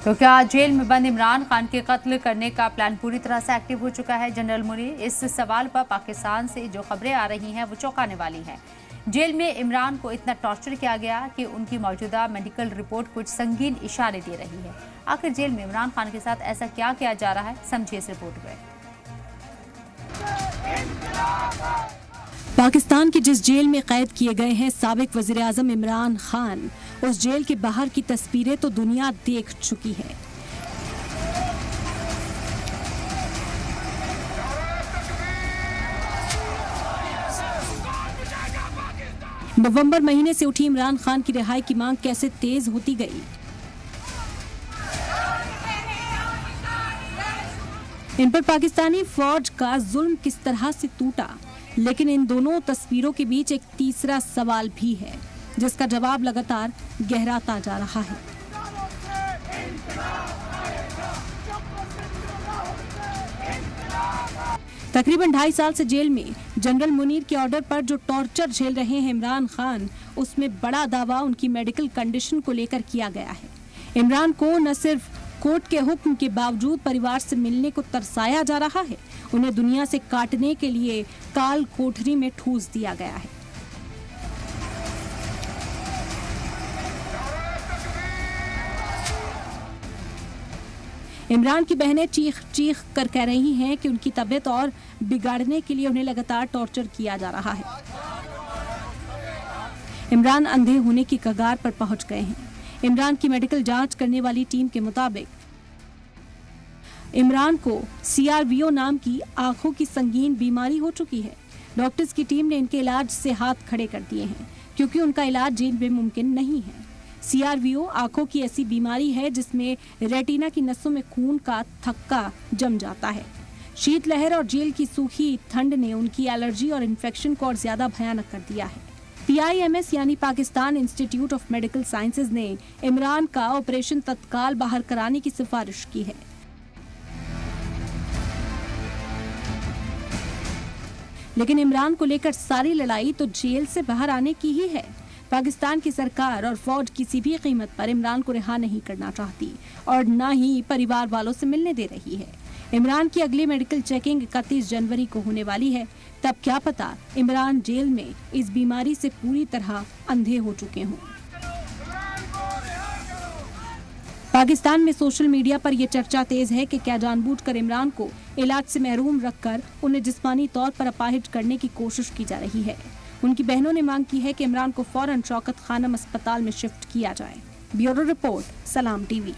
तो क्या जेल में बंद इमरान खान के कत्ल करने का प्लान पूरी तरह से एक्टिव हो चुका है? जनरल मुनीर, इस सवाल पर पाकिस्तान से जो खबरें आ रही हैं वो चौंकाने वाली हैं। जेल में इमरान को इतना टॉर्चर किया गया कि उनकी मौजूदा मेडिकल रिपोर्ट कुछ संगीन इशारे दे रही है। आखिर जेल में इमरान खान के साथ ऐसा क्या किया जा रहा है, समझिए इस रिपोर्ट में। पाकिस्तान की जिस जेल में कैद किए गए हैं साबिक वजीर आजम इमरान खान, उस जेल के बाहर की तस्वीरें तो दुनिया देख चुकी है। नवंबर महीने से उठी इमरान खान की रिहाई की मांग कैसे तेज होती गई। इन पर पाकिस्तानी फौज का जुल्म किस तरह से टूटा, लेकिन इन दोनों तस्वीरों के बीच एक तीसरा सवाल भी है जिसका जवाब लगातार गहराता जा रहा है। तकरीबन 2.5 साल से जेल में जनरल मुनीर के ऑर्डर पर जो टॉर्चर झेल रहे हैं इमरान खान, उसमें बड़ा दावा उनकी मेडिकल कंडीशन को लेकर किया गया है। इमरान को न सिर्फ कोर्ट के हुक्म के बावजूद परिवार से मिलने को तरसाया जा रहा है, उन्हें दुनिया से काटने के लिए काल कोठरी में ठूस दिया गया है। इमरान की बहनें चीख चीख कर कह रही हैं कि उनकी तबीयत और बिगाड़ने के लिए उन्हें लगातार टॉर्चर किया जा रहा है। इमरान अंधे होने की कगार पर पहुंच गए हैं। इमरान की मेडिकल जांच करने वाली टीम के मुताबिक इमरान को CRVO नाम की आंखों की संगीन बीमारी हो चुकी है। डॉक्टर्स की टीम ने इनके इलाज से हाथ खड़े कर दिए हैं क्योंकि उनका इलाज जेल में मुमकिन नहीं है। CRVO आंखों की ऐसी बीमारी है जिसमें रेटिना की नसों में खून का थक्का जम जाता है। शीतलहर और जेल की सूखी ठंड ने उनकी एलर्जी और इन्फेक्शन को और ज्यादा भयानक कर दिया है। PIMS यानी Pakistan institute of medical sciences ने इमरान का ऑपरेशन तत्काल बाहर कराने की सिफारिश की है। लेकिन इमरान को लेकर सारी लड़ाई तो जेल से बाहर आने की ही है। पाकिस्तान की सरकार और फौज किसी भी कीमत पर इमरान को रिहा नहीं करना चाहती और न ही परिवार वालों से मिलने दे रही है। इमरान की अगली मेडिकल चेकिंग 31 जनवरी को होने वाली है। तब क्या पता इमरान जेल में इस बीमारी से पूरी तरह अंधे हो चुके हों। पाकिस्तान में सोशल मीडिया पर यह चर्चा तेज है कि क्या जानबूझकर इमरान को इलाज से महरूम रखकर उन्हें जिस्मानी तौर पर अपाहिज करने की कोशिश की जा रही है। उनकी बहनों ने मांग की है कि इमरान को फौरन शौकत खानम अस्पताल में शिफ्ट किया जाए। ब्यूरो रिपोर्ट, सलाम टीवी।